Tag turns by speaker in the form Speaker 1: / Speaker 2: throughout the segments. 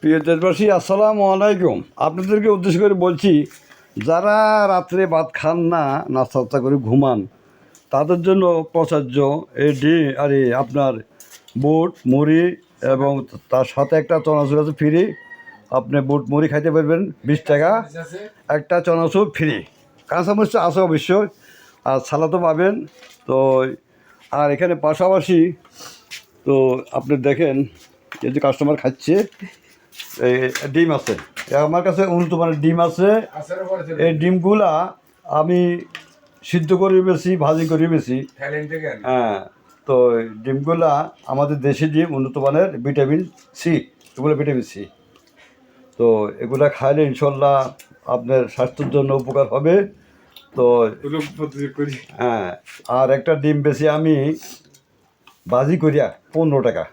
Speaker 1: প্রিয় দেশবাসী, আসসালামু আলাইকুম। আপনাদেরকে উদ্দেশ্য করে বলছি, যারা রাত্রে ভাত খান না, নাস্তা করে ঘুমান, তাদের জন্য প্রচার্য আপনার বুট মুড়ি এবং তার সাথে একটা চনাচুর আছে ফ্রি। আপনি বুট মুড়ি খাইতে পারবেন 20 টাকা, একটা চনাচুর ফ্রি। কাঁচামরিচ আছে অবশ্যই, আর সালাদও পাবেন। তো আর এখানে পাশাপাশি তো আপনি দেখেন এই যে কাস্টমার খাচ্ছে, এই ডিম আছে আমার কাছে, উন্নত মানের ডিম আছে। এই ডিমগুলা আমি সিদ্ধ করে বেশি, ভাজি করে বেশি। হ্যাঁ, তো ডিমগুলা আমাদের দেশি ডিম, উন্নত মানের, ভিটামিন সি, এগুলো ভিটামিন সি। তো এগুলা খাইলে ইনশাল্লাহ আপনার স্বাস্থ্যের জন্য উপকার হবে। তো হ্যাঁ, আর একটা ডিম বেশি আমি ভাজি করিয়া 15 টাকা।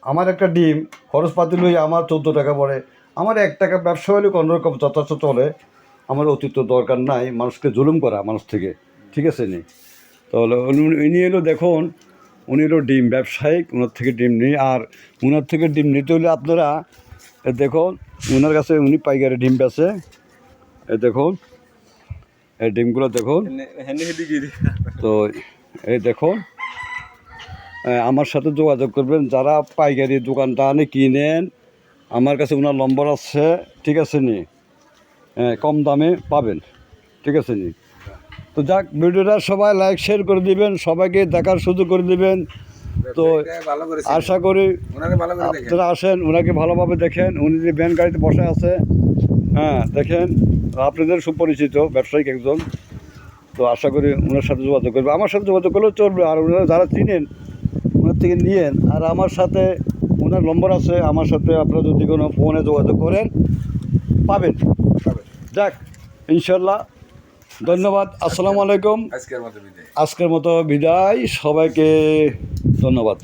Speaker 1: আমার একটা ডিম খরচপাতি লই আমার 14 টাকা পড়ে। আমার 1 টাকা ব্যবসা হলে কোনোরকম যথেষ্ট চলে। আমার অতিরিক্ত দরকার নাই মানুষকে জুলুম করা মানুষ থেকে, ঠিক আছে নি? তাহলে উনি এলো, দেখুন উনি এলো ডিম ব্যবসায়িক, ওনার থেকে ডিম নিই। আর ওনার থেকে ডিম নিতে হলে আপনারা দেখুন, ওনার কাছে উনি পাইকারি ডিম বেচে। দেখুন এই ডিমগুলো দেখুন। তো এই দেখুন, আমার সাথে যোগাযোগ করবেন যারা পাইকারি দোকানটা আনে কিনেন। আমার কাছে ওনার নম্বর আছে, ঠিক আছে নি? কম দামে পাবেন, ঠিক আছে নি? তো যাক, ভিডিওটা সবাই লাইক শেয়ার করে দিবেন, সবাইকে দেখার সুযোগ করে দিবেন। তো আশা করি আপনারা আসেন, ওনাকে ভালোভাবে দেখেন। উনি যে ভ্যান গাড়িতে বসে আছে, হ্যাঁ দেখেন, আপনাদের সুপরিচিত ব্যবসায়িক একজন। তো আশা করি ওনার সাথে যোগাযোগ করবে, আমার সাথে যোগাযোগ করলেও চলবে। আর ওনারা যারা চিনেন ওনার থেকে নিয়েন। আর আমার সাথে ওনার নম্বর আছে, আমার সাথে আপনারা যদি কোনো ফোনে যোগাযোগ করেন পাবেন। যাক, ইনশাল্লাহ, ধন্যবাদ। আসসালামু আলাইকুম। আজকের মতো বিদায়, সবাইকে ধন্যবাদ।